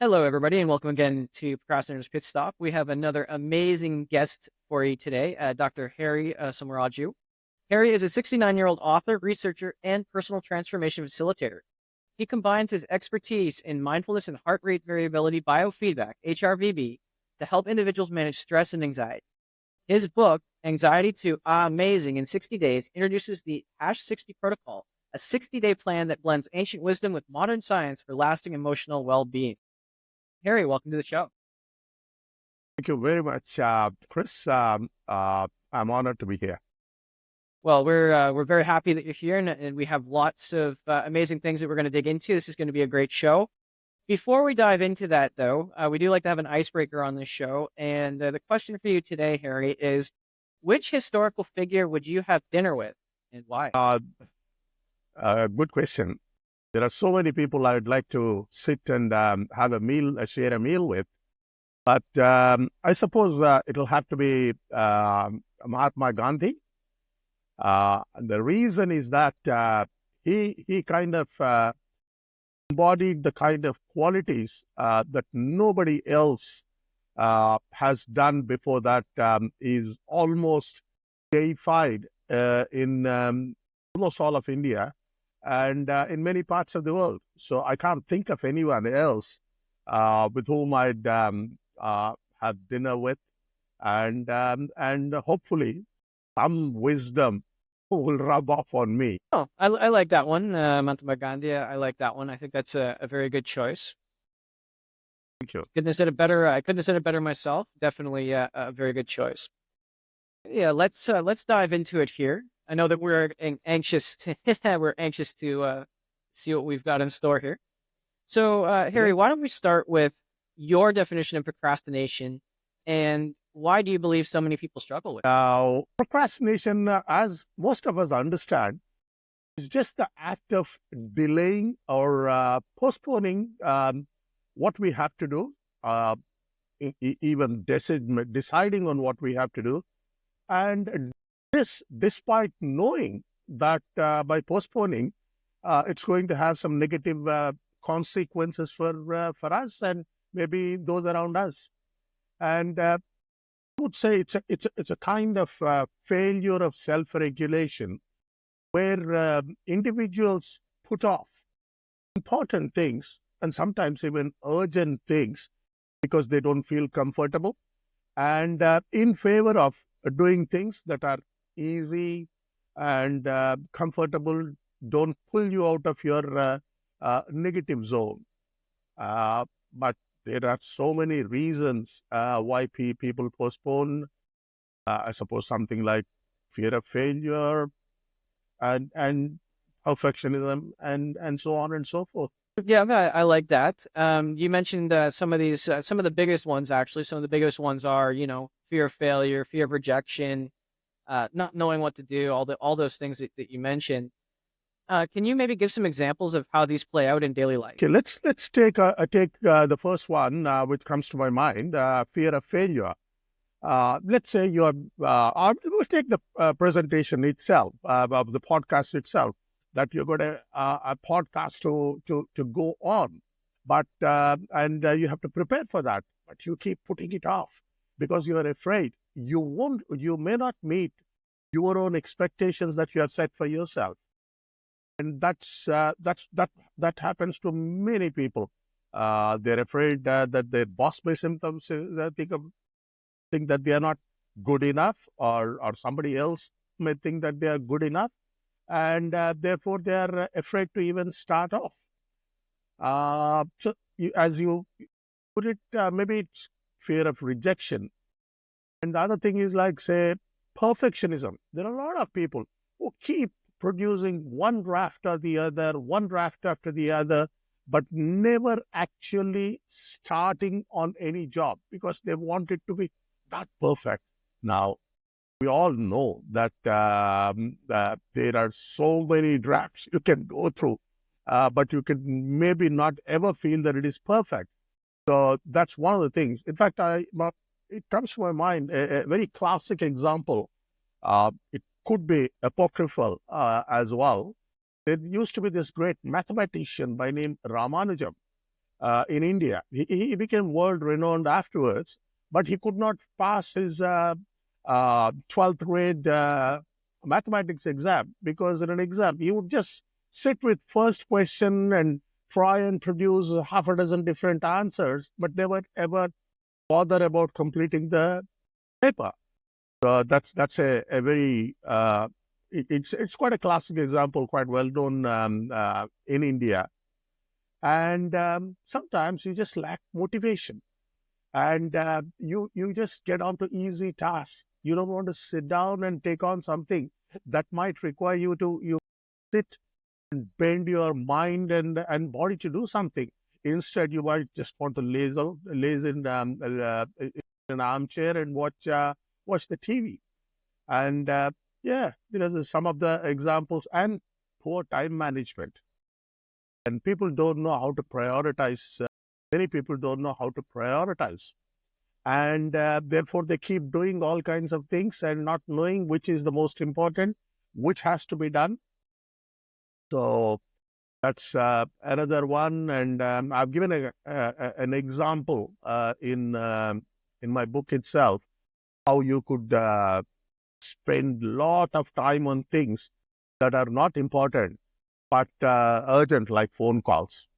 Hello, everybody, and welcome again to Procrastinator's Pit Stop. We have another amazing guest for you today, Dr. Harry Samaraju. Harry is a 69-year-old author, researcher, and personal transformation facilitator. He combines his expertise in mindfulness and heart rate variability biofeedback, HRVB, to help individuals manage stress and anxiety. His book, Anxiety to Amazing in 60 Days, introduces the #60 protocol, a 60-day plan that blends ancient wisdom with modern science for lasting emotional well-being. Harry, welcome to the show. Thank you very much, Chris. I'm honored to be here. Well, we're very happy that you're here, and we have lots of amazing things that we're going to dig into. This is going to be a great show. Before we dive into that, though, we do like to have an icebreaker on this show. And the question for you today, Harry, is which historical figure would you have dinner with, and why? Good question. There are so many people I would like to sit and have a meal, share a meal with. But I suppose it'll have to be Mahatma Gandhi. The reason is that he kind of embodied the kind of qualities that nobody else has done before that is almost deified in almost all of India and in many parts of the world. So I can't think of anyone else with whom I'd have dinner with, and hopefully some wisdom will rub off on me. Oh, I like that one, Mahatma Gandhi. I like that one. I think that's a very good choice. Thank you. Couldn't have said it better. I couldn't have said it better myself. Definitely a very good choice. Yeah, let's dive into it here. I know that anxious to we're anxious to see what we've got in store here. So, Harry, Okay. why don't we start with your definition of procrastination, and why do you believe so many people struggle with it? Now, procrastination, as most of us understand, is just the act of delaying or postponing what we have to do, uh, even deciding on what we have to do. And this, despite knowing that by postponing, it's going to have some negative consequences for us and maybe those around us. And I would say it's a kind of failure of self-regulation where individuals put off important things and sometimes even urgent things because they don't feel comfortable, and in favor of doing things that are easy and comfortable, don't pull you out of your negative zone. But there are so many reasons why people postpone. I suppose something like fear of failure and perfectionism and so on and so forth. Yeah, I like that. You mentioned some of these, some of the biggest ones actually. Some of the biggest ones are, fear of failure, fear of rejection, not knowing what to do, all those things that you mentioned. Can you maybe give some examples of how these play out in daily life? Okay, let's take the first one which comes to my mind, fear of failure. Let's say we'll take the presentation itself, of the podcast itself, that you're got a podcast to go on, but and you have to prepare for that, but you keep putting it off because you are afraid you may not meet your own expectations that you have set for yourself, and that happens to many people. They're afraid that their boss may symptoms think that they are not good enough, or somebody else may think that they are good enough, and therefore they are afraid to even start off. As you put it, maybe it's fear of rejection. And the other thing is, like, say, perfectionism. There are a lot of people who keep producing one draft after the other, but never actually starting on any job because they want it to be that perfect. Now, we all know that there are so many drafts you can go through, but you can maybe not ever feel that it is perfect. So that's one of the things. In fact, it comes to my mind a very classic example. It could be apocryphal as well. There used to be this great mathematician by name Ramanujam. in India. He became world renowned afterwards, but he could not pass his 12th grade mathematics exam, because in an exam he would just sit with first question and try and produce half a dozen different answers, but never ever bother about completing the paper. That's a very it's quite a classic example, quite well known in India. And sometimes you just lack motivation, and you just get onto easy tasks. You don't want to sit down and take on something that might require you sit and bend your mind and body to do something. Instead, you might just want to laze in an armchair and watch the TV. And yeah, there are some of the examples. And poor time management. And people don't know how to prioritize. Many people don't know how to prioritize. And therefore, they keep doing all kinds of things and not knowing which is the most important, which has to be done. So that's another one. And I've given an example in my book itself, how you could spend a lot of time on things that are not important but urgent, like phone calls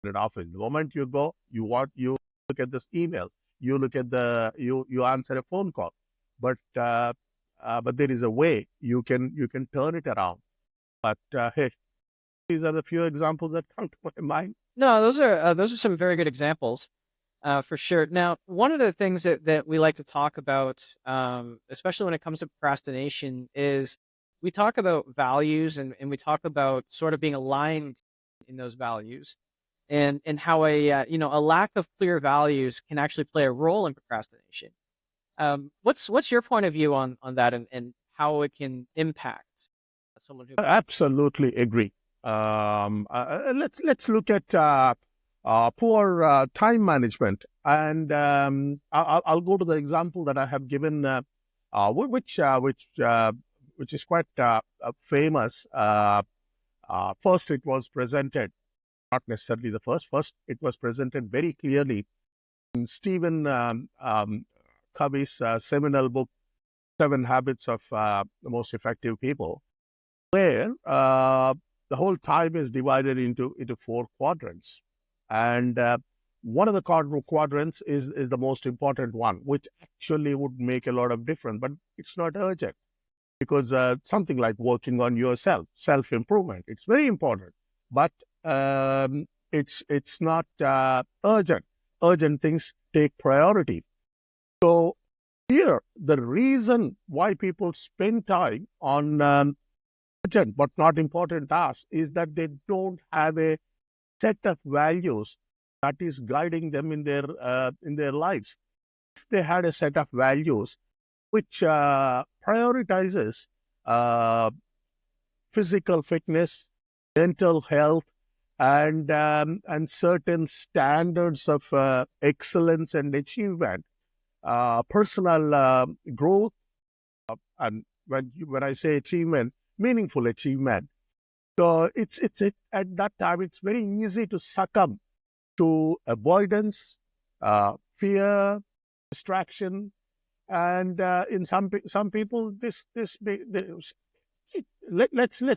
in an office. The moment you go, you look at this email, you answer a phone call, but there is a way you can turn it around. But hey, these are the few examples that come to my mind. No, those are some very good examples, for sure. Now, one of the things that we like to talk about, especially when it comes to procrastination, is we talk about values, and we talk about sort of being aligned in those values, and how a lack of clear values can actually play a role in procrastination. What's your point of view on that, and how it can impact someone who? I absolutely agree. Let's look at poor time management, and I'll go to the example that I have given, which is quite famous. First, it was presented, not necessarily the first. First, it was presented very clearly in Stephen Covey's seminal book, Seven Habits of the Most Effective People, where the whole time is divided into four quadrants. And one of the quadrants is the most important one, which actually would make a lot of difference, but it's not urgent, because something like working on yourself, self-improvement, it's very important, but it's not urgent. Urgent things take priority. So here, the reason why people spend time on urgent but not important tasks is that they don't have a set of values that is guiding them in their lives. If they had a set of values which prioritizes uh, physical fitness, mental health, and certain standards of excellence and achievement, personal growth, and when I say achievement, meaningful achievement. So at that time, it's very easy to succumb to avoidance, fear, distraction, and in some people, let's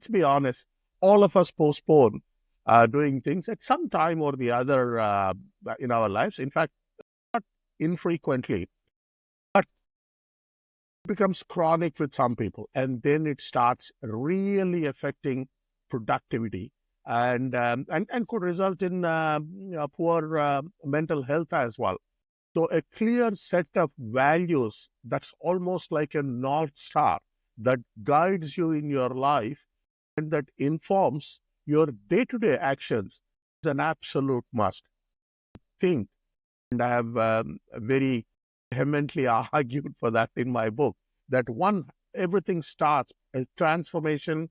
be honest. All of us postpone doing things at some time or the other in our lives. In fact, not infrequently, but becomes chronic with some people, and then it starts really affecting productivity, and could result in poor mental health as well. So a clear set of values, that's almost like a north star that guides you in your life and that informs your day-to-day actions, is an absolute must. Think, and I have very vehemently argued for that in my book, that everything starts a transformation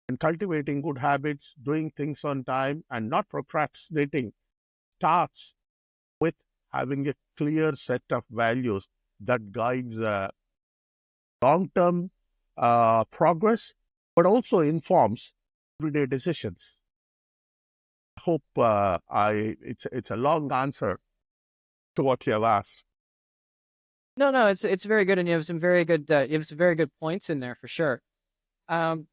and cultivating good habits, doing things on time, and not procrastinating, starts with having a clear set of values that guides long-term progress, but also informs everyday decisions. hope it's a long answer to what you have asked. No, no, it's very good, and you have some very good points in there for sure. Um,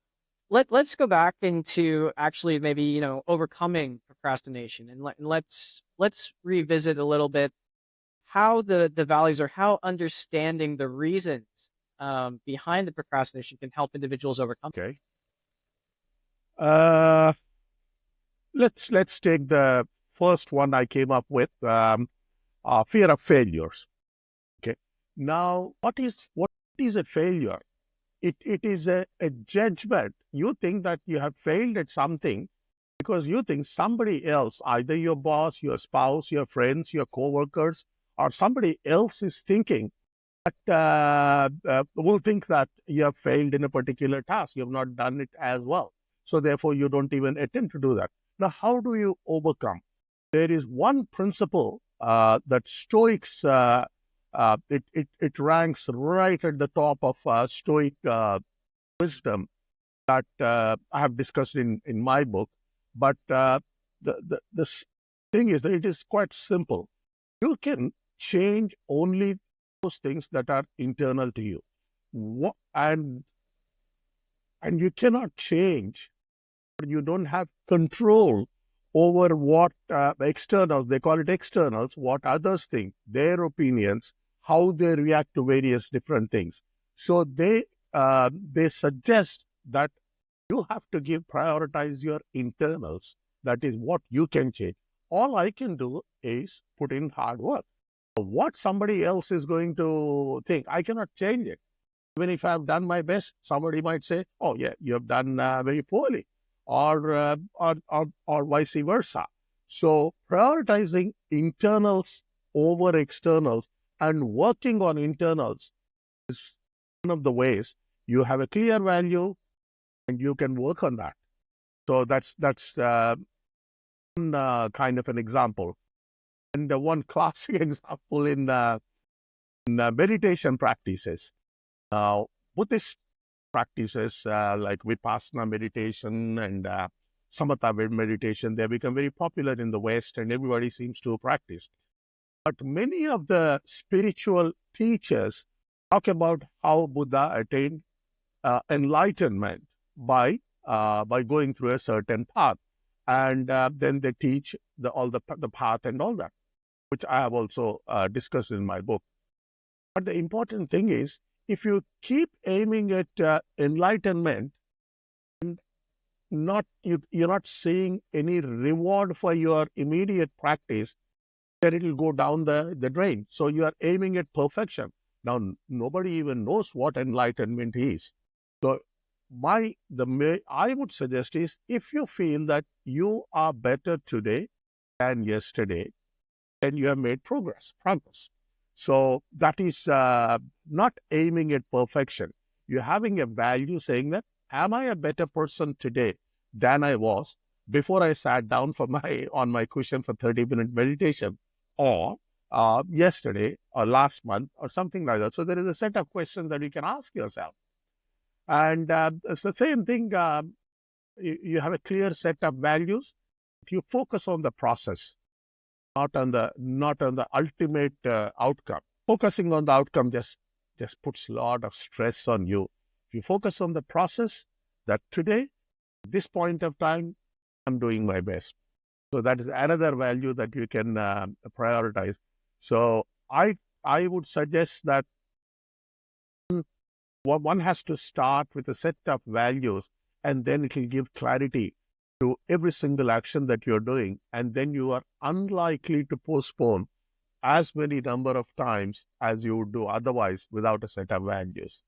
let's go back into actually maybe overcoming procrastination, and let's revisit a little bit how the values or how understanding the reasons behind the procrastination can help individuals overcome. Okay. Uh, let's take the first one I came up with, fear of failures. Okay. Now, what is a failure? It is a judgment. You think that you have failed at something because you think somebody else, either your boss, your spouse, your friends, your coworkers, or somebody else is thinking that will think that you have failed in a particular task. You have not done it as well. So therefore, you don't even attempt to do that. Now, how do you overcome? There is one principle that Stoics it ranks right at the top of Stoic wisdom that I have discussed in my book. But the thing is, that it is quite simple. You can change only those things that are internal to you. And you cannot change, you don't have control over what externals, they call it externals, what others think, their opinions, how they react to various different things. So they suggest that you have to prioritize your internals. That is what you can change. All I can do is put in hard work. What somebody else is going to think, I cannot change it. Even if I've done my best, somebody might say, "Oh, yeah, you have done very poorly," or vice versa. So prioritizing internals over externals and working on internals is one of the ways you have a clear value and you can work on that. So that's one kind of an example, and one classic example in meditation practices. Now, Buddhist practices like Vipassana meditation and Samatha meditation, they become very popular in the West and everybody seems to practice. But many of the spiritual teachers talk about how Buddha attained enlightenment by going through a certain path. And then they teach the path and all that, which I have also discussed in my book. But the important thing is, if you keep aiming at enlightenment, you're not seeing any reward for your immediate practice, then it will go down the drain. So you are aiming at perfection. Now, nobody even knows what enlightenment is. So I would suggest is, if you feel that you are better today than yesterday, then you have made progress. So that is not aiming at perfection. You're having a value saying that, am I a better person today than I was before I sat down on my cushion for 30-minute meditation, or yesterday or last month or something like that. So there is a set of questions that you can ask yourself. And it's the same thing. You have a clear set of values. You focus on the process, not on the ultimate outcome. Focusing on the outcome just puts a lot of stress on you. If you focus on the process, that today, this point of time, I'm doing my best. So that is another value that you can prioritize. So I would suggest that one has to start with a set of values, and then it will give clarity to every single action that you're doing. And then you are unlikely to postpone as many number of times as you would do otherwise without a set of values.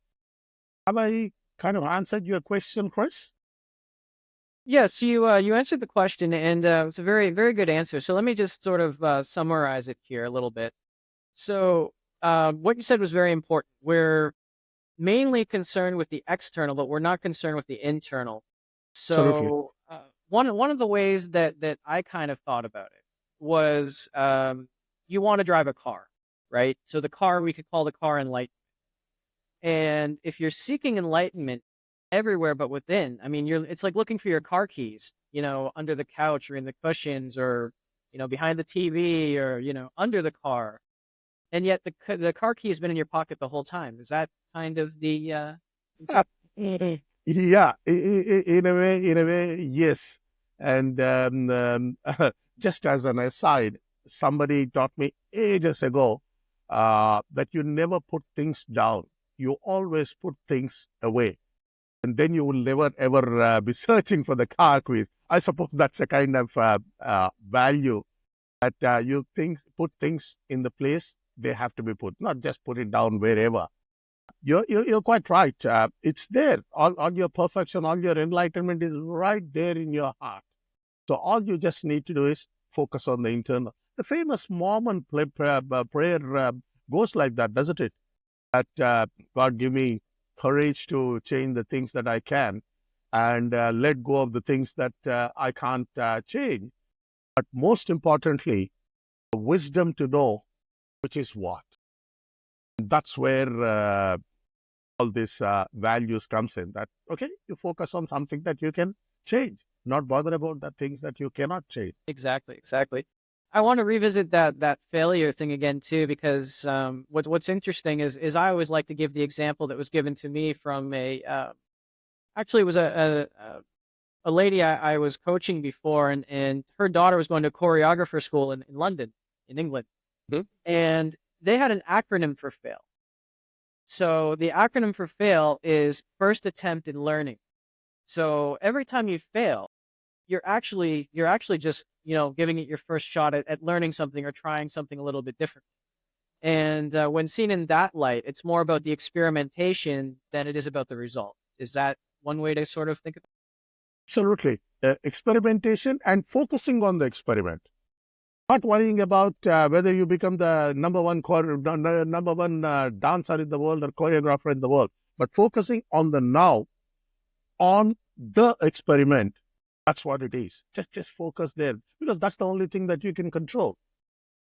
Have I kind of answered your question, Chris? Yes, you answered the question, and it's a very very good answer. So let me just sort of summarize it here a little bit. So what you said was very important. We're mainly concerned with the external, but we're not concerned with the internal. Absolutely. So one of the ways that I kind of thought about it was you want to drive a car, right? So the car, we could call the car enlightenment. And if you're seeking enlightenment everywhere but within, I mean, it's like looking for your car keys. under the couch or in the cushions or, behind the TV or, under the car. And yet the car key has been in your pocket the whole time. Is that kind of the Uh, concept? Yeah, in a way, yes. And just as an aside, somebody taught me ages ago that you never put things down. You always put things away, and then you will never ever be searching for the car keys. I suppose that's a kind of value that you think put things in the place they have to be put, not just put it down wherever. You're quite right. It's there. All your perfection, all your enlightenment is right there in your heart. So all you just need to do is focus on the internal. The famous Mormon prayer goes like that, doesn't it? That God give me courage to change the things that I can and let go of the things that I can't change. But most importantly, the wisdom to know which is what. That's where all these values comes in. That okay, you focus on something that you can change, not bother about the things that you cannot change. Exactly, exactly. I want to revisit that failure thing again too, because what's interesting is I always like to give the example that was given to me from actually it was a lady I was coaching before, and her daughter was going to choreographer school in London, in England, Mhm. and they had an acronym for fail. So the acronym for fail is first attempt in learning. So every time you fail, you're actually just giving it your first shot at learning something or trying something a little bit different. And when seen in that light, it's more about the experimentation than it is about the result. Is that one way to sort of think of it? Absolutely. Experimentation and focusing on the experiment. Not worrying about whether you become the number one dancer in the world or choreographer in the world, but focusing on the now, on the experiment. That's what it is. Just focus there because that's the only thing that you can control,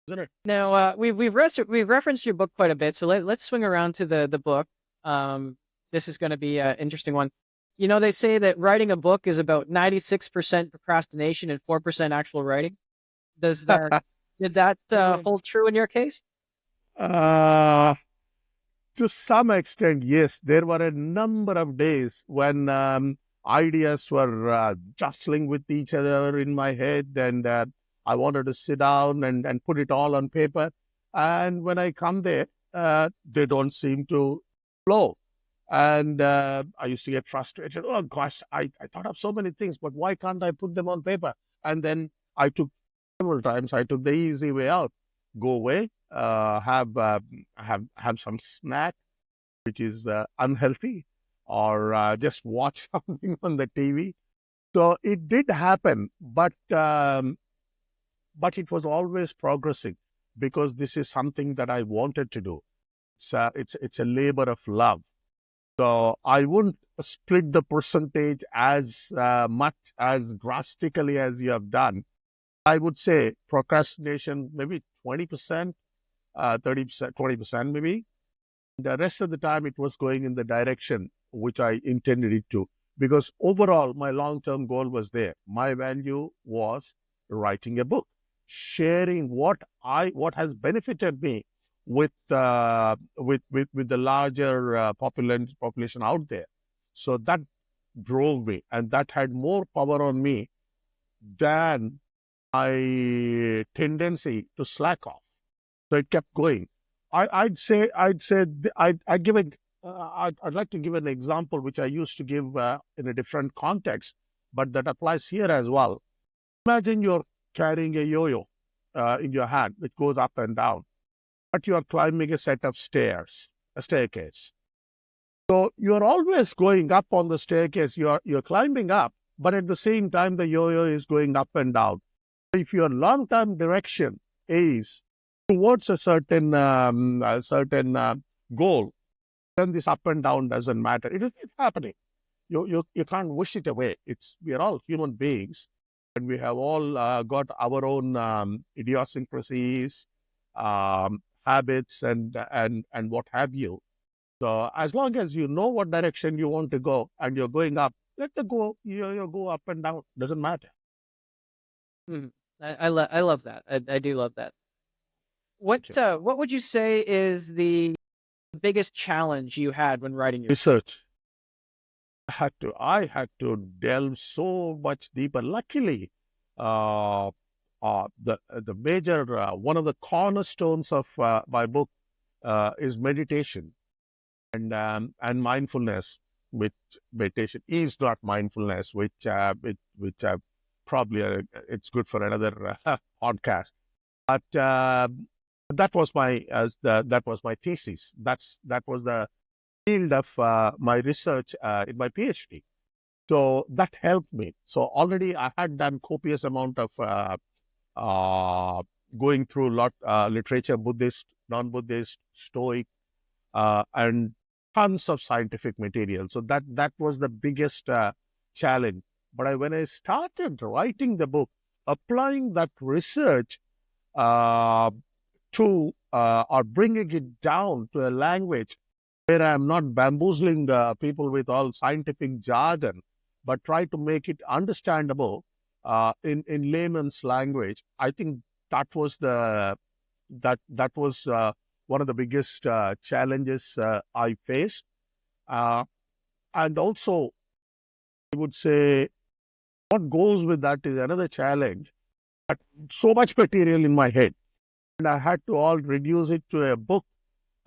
isn't it? Now we've referenced your book quite a bit, so let's swing around to the book. Um, this is going to be an interesting one. They say that writing a book is about 96% procrastination and 4% actual writing. Does that did that hold true in your case? uh, to some extent, yes. There were a number of days when ideas were jostling with each other in my head, and I wanted to sit down and put it all on paper. And when I come there, they don't seem to flow. And I used to get frustrated. Oh gosh, I thought of so many things, but why can't I put them on paper? And then I took several times, I took the easy way out. Go away, have some snack, which is unhealthy, or just watch something on the TV. So it did happen, but it was always progressing because this is something that I wanted to do. It's a labor of love. So I wouldn't split the percentage as much as drastically as you have done. I would say procrastination maybe 20%, 30%, 20% maybe. The rest of the time it was going in the direction which I intended it to. Because overall, my long-term goal was there. My value was writing a book, sharing what has benefited me with the larger population out there. So that drove me, and that had more power on me than my tendency to slack off. So it kept going. I'd give a, I'd like to give an example which I used to give in a different context, but that applies here as well. Imagine you're carrying a yo-yo in your hand, which goes up and down, but you are climbing a set of stairs, a staircase. So you're always going up on the staircase. You're climbing up, but at the same time, the yo-yo is going up and down. If your long-term direction is towards a certain goal, then this up and down doesn't matter. It's happening. You can't wish it away. We are all human beings, and we have all got our own idiosyncrasies, habits, and what have you. So as long as you know what direction you want to go and you're going up, let the go up and down. Doesn't matter. Mhm. I love that. I do love that. Okay. What would you say is the biggest challenge you had when writing your Research. I had to delve so much deeper. Luckily, uh, the major one of the cornerstones of my book is meditation and mindfulness. Which meditation is not mindfulness, which probably it's good for another podcast. But that was my thesis. That was the field of my research in my PhD. So that helped me. So already I had done copious amount of uh, going through lot literature, Buddhist, non-Buddhist, Stoic, and tons of scientific material. So that was the biggest challenge. But when I started writing the book, applying that research uh, to or bringing it down to a language where I'm not bamboozling people with all scientific jargon, but try to make it understandable in layman's language. I think that was that was one of the biggest challenges I faced, uh, and also I would say what goes with that is another challenge. But so much material in my head, and I had to all reduce it to a book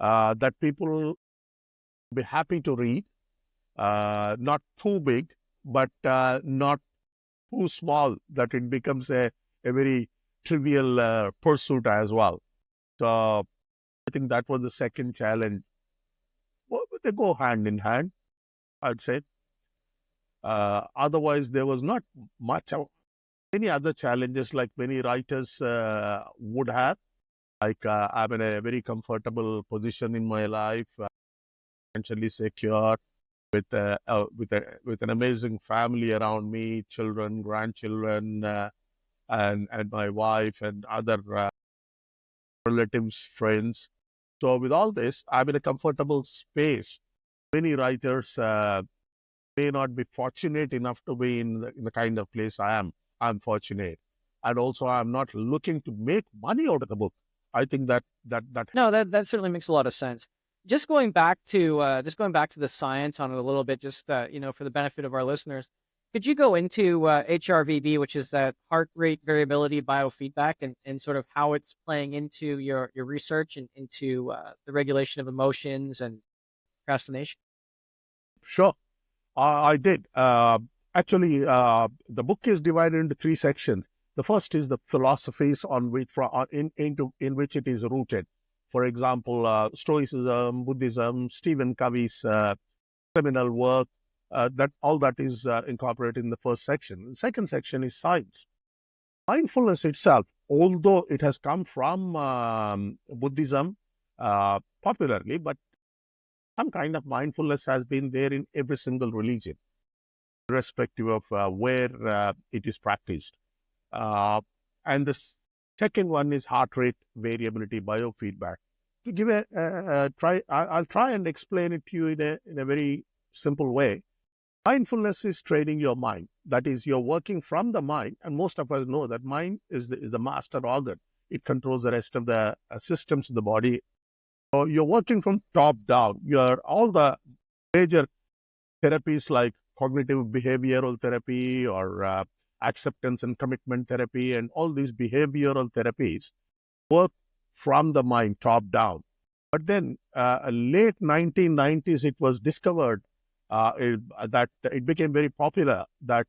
that people be happy to read, not too big, but not too small that it becomes a very trivial pursuit as well. So I think that was the second challenge. Well, they go hand in hand, I'd say. Otherwise, there was not much of any other challenges like many writers would have. Like I'm in a very comfortable position in my life, financially secure, with an amazing family around me, children, grandchildren, and my wife and other relatives, friends. So with all this, I'm in a comfortable space. Many writers may not be fortunate enough to be in the kind of place I am. I'm fortunate, and also I'm not looking to make money out of the book. I think that No, that certainly makes a lot of sense. Just going back to the science on it a little bit, just for the benefit of our listeners, could you go into HRVB, which is that heart rate variability biofeedback, and sort of how it's playing into your research and into the regulation of emotions and procrastination? sure I did. Actually, the book is divided into three sections. The first is the philosophies on which in which it is rooted. For example, Stoicism, Buddhism, Stephen Covey's seminal work. That all that is incorporated in the first section. The second section is science. Mindfulness itself, although it has come from Buddhism popularly, but some kind of mindfulness has been there in every single religion, irrespective of where it is practiced. Uh, and the second one is heart rate variability biofeedback. To give a try, I'll try and explain it to you in a very simple way. Mindfulness is training your mind. That is, you're working from the mind, and most of us know that mind is the master organ. It controls the rest of the systems of the body. So you're working from top down. You're all the major therapies like cognitive behavioral therapy or acceptance and commitment therapy and all these behavioral therapies work from the mind top down. But then late 1990s, it was discovered that it became very popular that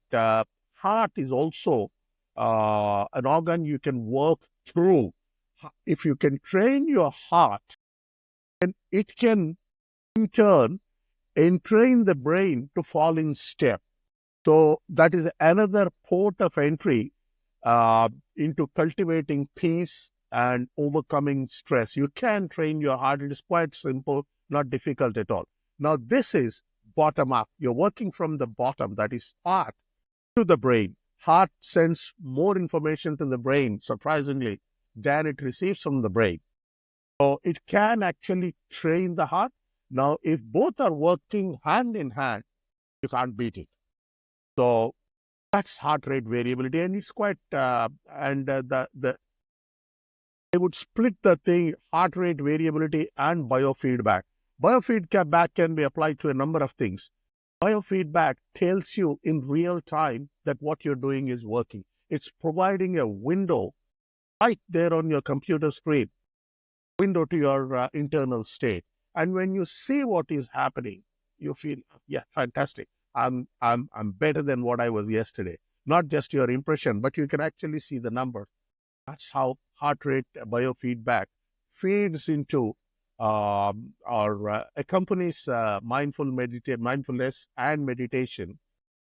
heart is also an organ you can work through. If you can train your heart, then it can in turn entrain the brain to fall in step. So that is another port of entry into cultivating peace and overcoming stress. You can train your heart. It is quite simple, not difficult at all. Now, this is bottom up. You're working from the bottom, that is heart, to the brain. Heart sends more information to the brain, surprisingly, than it receives from the brain. So it can actually train the heart. Now, if both are working hand in hand, you can't beat it. So that's heart rate variability, and it's quite and the I would split the thing heart rate variability and biofeedback. Biofeedback can be applied to a number of things. Biofeedback tells you in real time that what you're doing is working. It's providing a window right there on your computer screen, window to your internal state. And when you see what is happening, you feel, yeah, fantastic. I'm better than what I was yesterday. Not just your impression, but you can actually see the numbers. That's how heart rate biofeedback feeds into or accompanies mindfulness and meditation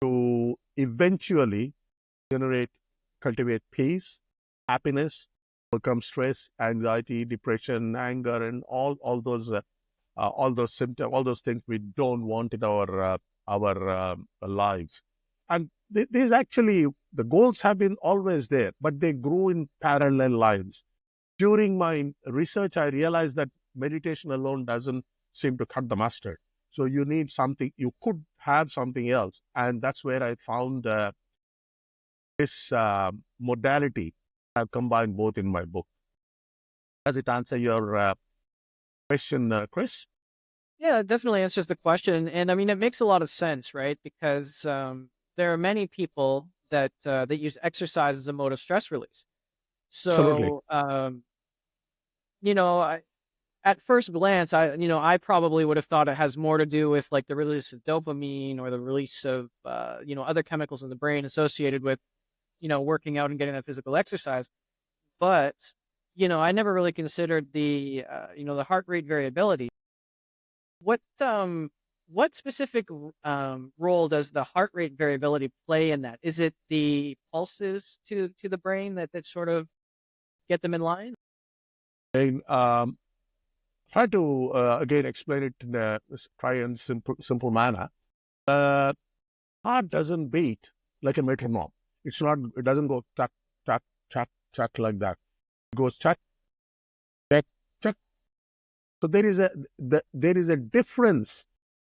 to eventually generate, cultivate peace, happiness, overcome stress, anxiety, depression, anger, and all those symptoms, all those things we don't want in our lives. And there's actually the goals have been always there, but they grew in parallel lines. During my research, I realized that meditation alone doesn't seem to cut the mustard. So you need something. You could have something else, and that's where I found this modality. I've combined both in my book. Does it answer your question, Chris? Yeah, it definitely answers the question, and I mean it makes a lot of sense, right? Because there are many people that use exercise as a mode of stress release. Absolutely. So you know, at first glance, I probably would have thought it has more to do with like the release of dopamine or the release of other chemicals in the brain associated with working out and getting that physical exercise. But I never really considered the heart rate variability. What what specific role does the heart rate variability play in that? Is it the pulses to the brain that sort of get them in line? And try to again explain it in a try and simple manner. Uh, Heart doesn't beat like a metronome. It's not. It doesn't go tuck tuck tuck tuck like that. It goes tuck tuck tuck. So there is a difference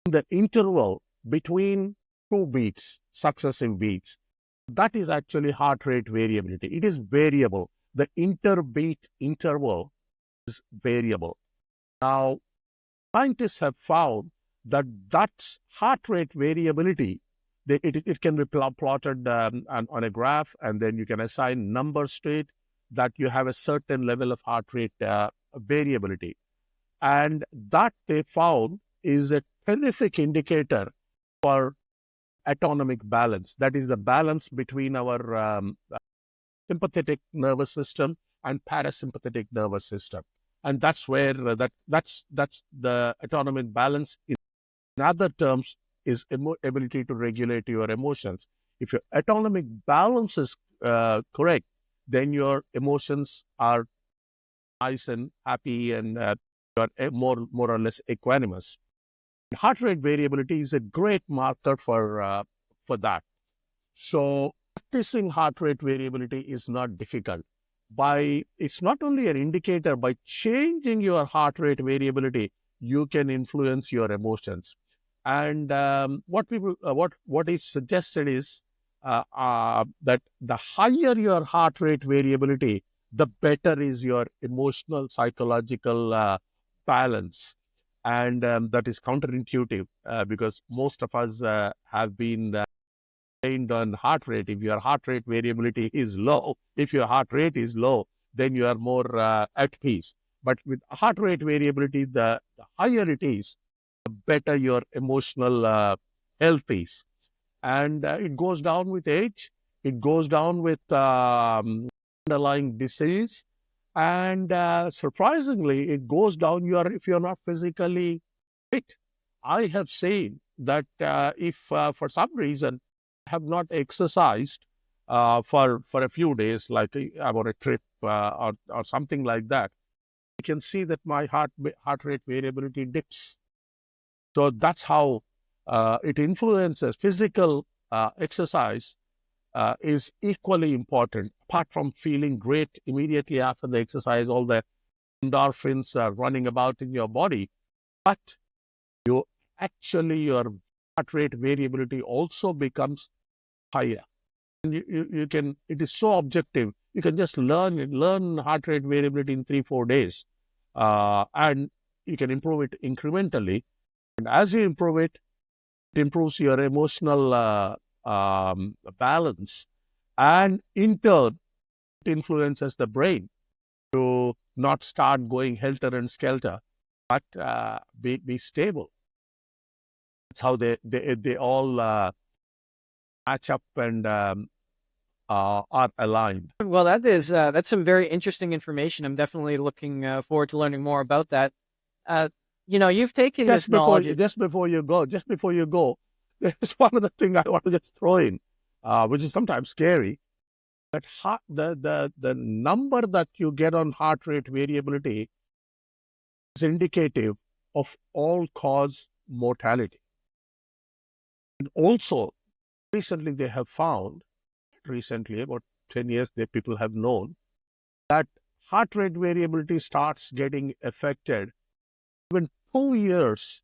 in the interval between two beats, successive beats. That is actually heart rate variability. It is variable. The interbeat interval is variable. Now, scientists have found that that's heart rate variability. It can be plotted on a graph, and then you can assign numbers to it that you have a certain level of heart rate variability. And that they found is a terrific indicator for autonomic balance. That is the balance between our sympathetic nervous system and parasympathetic nervous system. And that's where that's the autonomic balance. In other terms, is ability to regulate your emotions. If your autonomic balance is correct, then your emotions are nice and happy, and you're more or less equanimous. Heart rate variability is a great marker for that. So practicing heart rate variability is not difficult. It's not only an indicator, by changing your heart rate variability, you can influence your emotions. And what is suggested is that the higher your heart rate variability, the better is your emotional psychological balance. And that is counterintuitive because most of us have been trained on heart rate. If your heart rate variability is low, if your heart rate is low, then you are more at peace. But with heart rate variability, the higher it is, the better your emotional health is. And it goes down with age, it goes down with underlying disease. And surprisingly, it goes down if you're not physically fit. I have seen that if for some reason I have not exercised for a few days, like I'm on a trip or something like that, you can see that my heart rate variability dips. So that's how it influences. Physical exercise is equally important. Apart from feeling great immediately after the exercise, all the endorphins are running about in your body, but you actually your heart rate variability also becomes higher. And you can, it is so objective. You can just learn heart rate variability in 3-4 days, and you can improve it incrementally. And as you improve it, it improves your emotional balance, and in turn, it influences the brain to not start going helter and skelter, but be stable. That's how they all match up and are aligned. Well, that's some very interesting information. I'm definitely looking forward to learning more about that. Uh, you've taken this knowledge. Just before you go, there's one other thing I want to just throw in, which is sometimes scary. That the number that you get on heart rate variability is indicative of all cause mortality. And also, recently they have found, recently about 10 years, people have known that heart rate variability starts getting affected even 2 years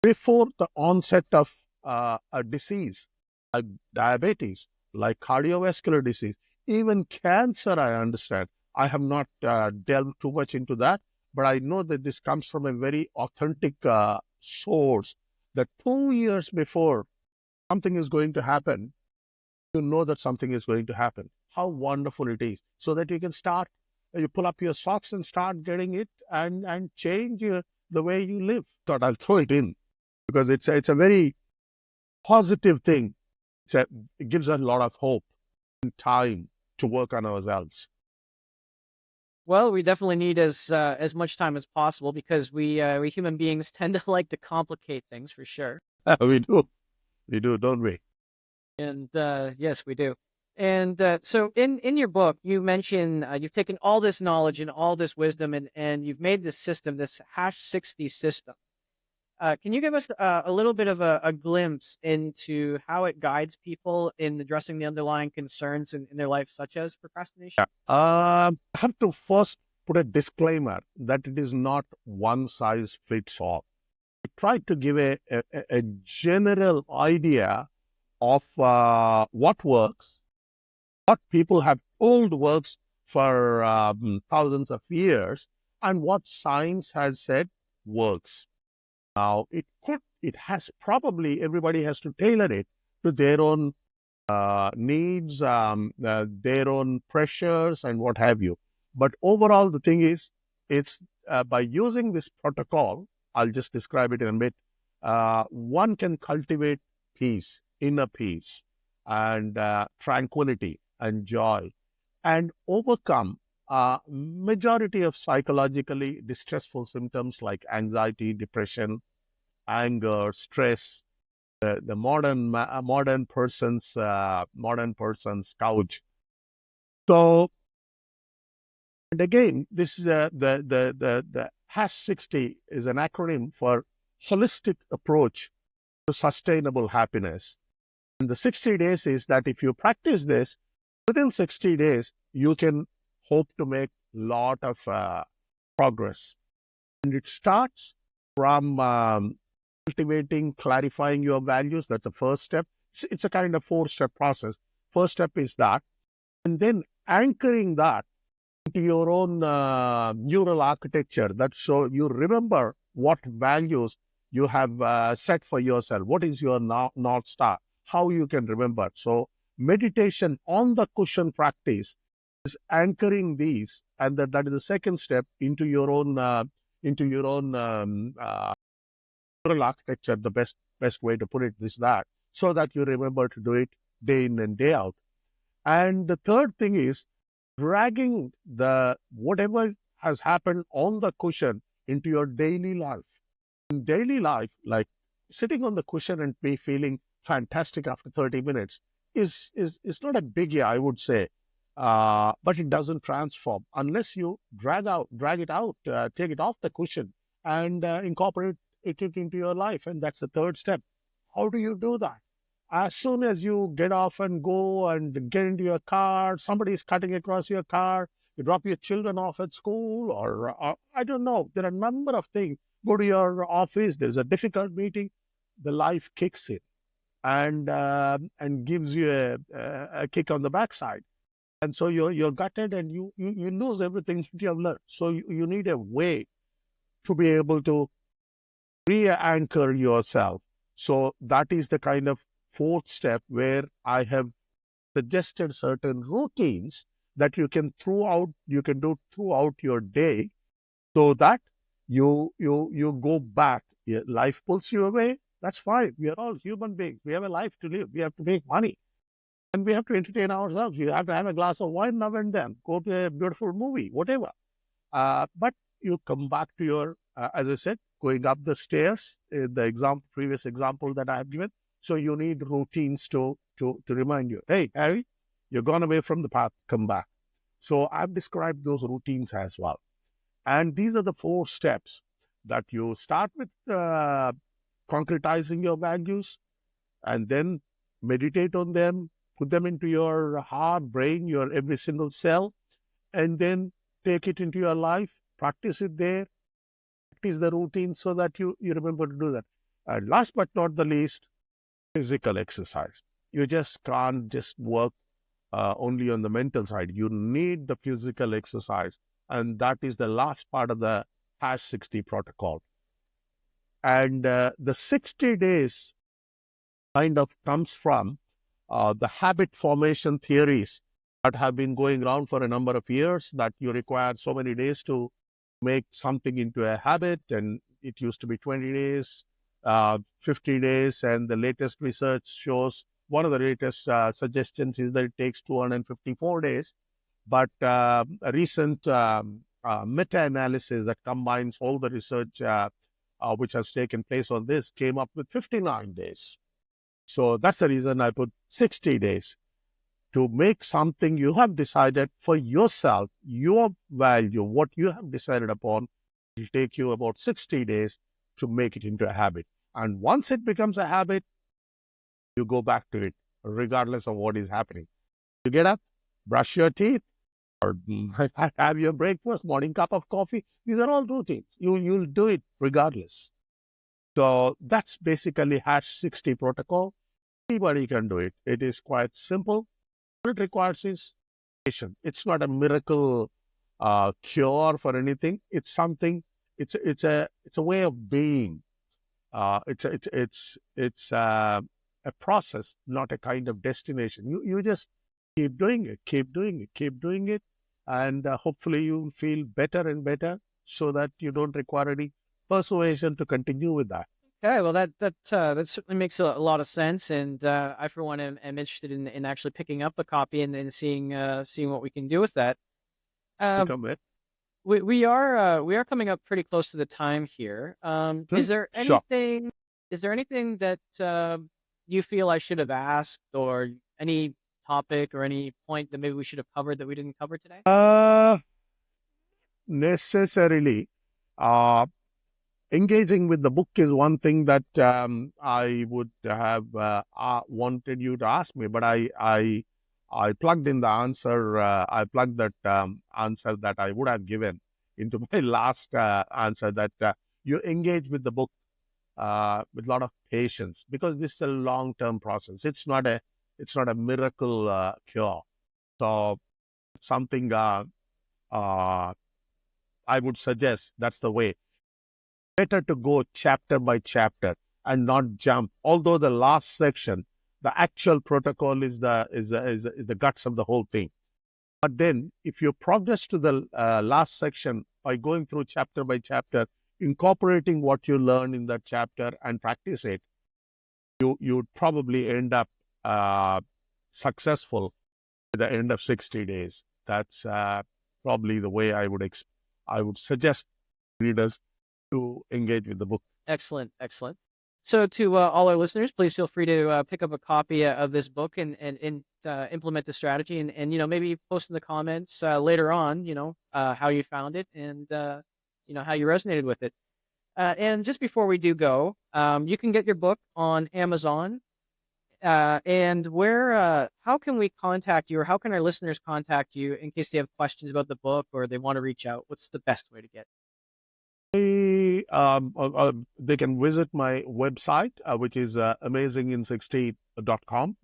before the onset of a disease like diabetes, like cardiovascular disease, even cancer. I understand. I have not delved too much into that, but I know that this comes from a very authentic source. That 2 years before something is going to happen, you know that something is going to happen. How wonderful it is! So that you can start, you pull up your socks and start getting it, and change the way you live. Thought I'll throw it in because it's a very positive thing. It gives us a lot of hope and time to work on ourselves. Well, we definitely need as much time as possible because we human beings tend to like to complicate things for sure. We do, don't we? And yes, we do. And so in your book, you mention you've taken all this knowledge and all this wisdom and you've made this system, this hash 60 system. Can you give us a little bit of a glimpse into how it guides people in addressing the underlying concerns in their life, such as procrastination? I have to first put a disclaimer that it is not one size fits all. I tried to give a general idea of what works, what people have told works for thousands of years, and what science has said works. Now, it has probably, everybody has to tailor it to their own needs, their own pressures, and what have you. But overall, the thing is, it's by using this protocol, I'll just describe it in a bit, one can cultivate peace, inner peace, and tranquility and joy, and overcome majority of psychologically distressful symptoms like anxiety, depression, anger, stress, the modern person's couch. So, and again, this is the hash 60 is an acronym for holistic approach to sustainable happiness. And the 60 days is that if you practice this within 60 days, you can hope to make a lot of progress. And it starts from cultivating, clarifying your values. That's the first step. It's a kind of 4-step process. First step is that, and then anchoring that into your own neural architecture. That so you remember what values you have set for yourself. What is your North Star? How you can remember. So meditation on the cushion practice is anchoring these, and that is the second step into your own neural architecture. The best way to put it is that, so that you remember to do it day in and day out. And the third thing is dragging the whatever has happened on the cushion into your daily life. In daily life, like sitting on the cushion and be feeling fantastic after 30 minutes is not a biggie, I would say. But it doesn't transform unless you drag it out, take it off the cushion and incorporate it into your life. And that's the third step. How do you do that? As soon as you get off and go and get into your car, somebody is cutting across your car, you drop your children off at school, or I don't know, there are a number of things. Go to your office, there's a difficult meeting, the life kicks in. and gives you a kick on the backside. And so you're gutted and you lose everything that you have learned. So you need a way to be able to re-anchor yourself. So that is the kind of fourth step where I have suggested certain routines that you can do throughout your day, so that you go back. Life pulls you away. That's fine. We are all human beings. We have a life to live. We have to make money. And we have to entertain ourselves. You have to have a glass of wine now and then, go to a beautiful movie, whatever. But you come back to your, as I said, going up the stairs, the previous example that I have given. So you need routines to remind you, hey, Harry, you're gone away from the path, come back. So I've described those routines as well. And these are the 4 steps that you start with, concretizing your values, and then meditate on them, put them into your heart, brain, your every single cell, and then take it into your life, practice it there, practice the routine so that you remember to do that. And last but not the least, physical exercise. You just can't just work only on the mental side. You need the physical exercise. And that is the last part of the hash 60 protocol. And the 60 days kind of comes from the habit formation theories that have been going around for a number of years, that you require so many days to make something into a habit. And it used to be 20 days, 50 days. And the latest research shows, one of the latest suggestions is that it takes 254 days. But a recent meta-analysis that combines all the research which has taken place on this came up with 59 days. So that's the reason I put 60 days to make something you have decided for yourself, your value, what you have decided upon. It will take you about 60 days to make it into a habit. And once it becomes a habit, you go back to it, regardless of what is happening. You get up, brush your teeth, or have your breakfast, morning cup of coffee. These are all routines. You'll do it regardless. So that's basically hash 60 protocol. Anybody can do it. It is quite simple. All it requires is patience. It's not a miracle cure for anything. It's something. It's a way of being. It's a process, not a kind of destination. You just keep doing it, keep doing it, keep doing it, and hopefully you'll feel better and better, so that you don't require any persuasion to continue with that. Okay, well that certainly makes a lot of sense, and I for one am interested in actually picking up a copy and seeing what we can do with that. Um, Become it. we are coming up pretty close to the time here. Hmm? Sure. Is there anything that you feel I should have asked, or any topic or any point that maybe we should have covered that we didn't cover today? Necessarily. Uh, Engaging with the book is one thing that I would have wanted you to ask me, but I plugged in the answer. I plugged that answer that I would have given into my last answer, that you engage with the book with a lot of patience, because this is a long-term process. It's not a miracle cure. So something I would suggest, that's the way. Better to go chapter by chapter and not jump. Although the last section, the actual protocol is the guts of the whole thing. But then, if you progress to the last section by going through chapter by chapter, incorporating what you learn in that chapter and practice it, you'd probably end up successful at the end of 60 days. That's probably the way I would suggest readers to engage with the book. Excellent, excellent. So to all our listeners, please feel free to pick up a copy of this book and implement the strategy, and maybe post in the comments later on, how you found it, and how you resonated with it. And just before we do go, you can get your book on Amazon. And how can we contact you, or how can our listeners contact you in case they have questions about the book or they want to reach out? What's the best way to get? they can visit my website, which is amazingin60.com.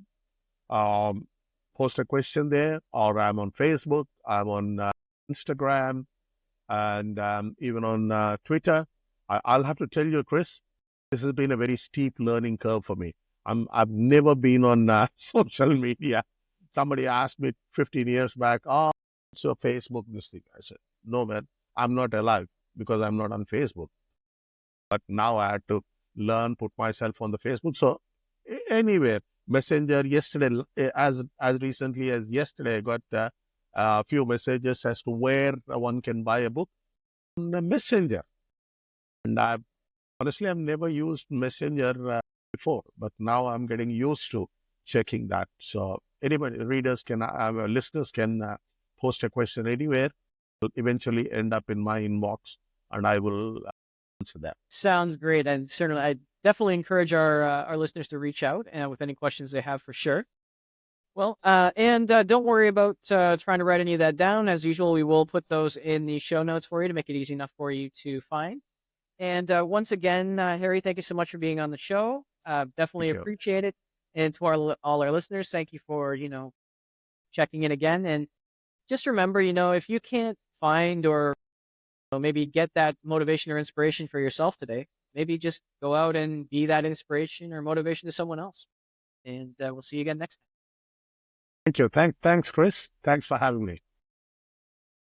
Post a question there, or I'm on Facebook, I'm on Instagram, and even on Twitter. I'll have to tell you, Chris, this has been a very steep learning curve for me. I've never been on social media. Somebody asked me 15 years back, "Oh, so Facebook, this thing." I said, "No, man, I'm not alive because I'm not on Facebook." But now I had to learn, put myself on the Facebook. So anywhere, Messenger. Yesterday, as recently as yesterday, I got a few messages as to where one can buy a book on the Messenger. And I've never used Messenger before, but now I'm getting used to checking that. So anybody, readers can, listeners can post a question anywhere. Will eventually end up in my inbox, and I will answer that. Sounds great, and certainly, I definitely encourage our listeners to reach out with any questions they have for sure. Well, and don't worry about trying to write any of that down. As usual, we will put those in the show notes for you to make it easy enough for you to find. And once again, Harry, thank you so much for being on the show. Definitely Thank you. appreciate it. And to all our listeners, thank you for checking in again. And just remember, if you can't find or maybe get that motivation or inspiration for yourself today, maybe just go out and be that inspiration or motivation to someone else. And we'll see you again next time. Thank you. Thanks, Chris. Thanks for having me.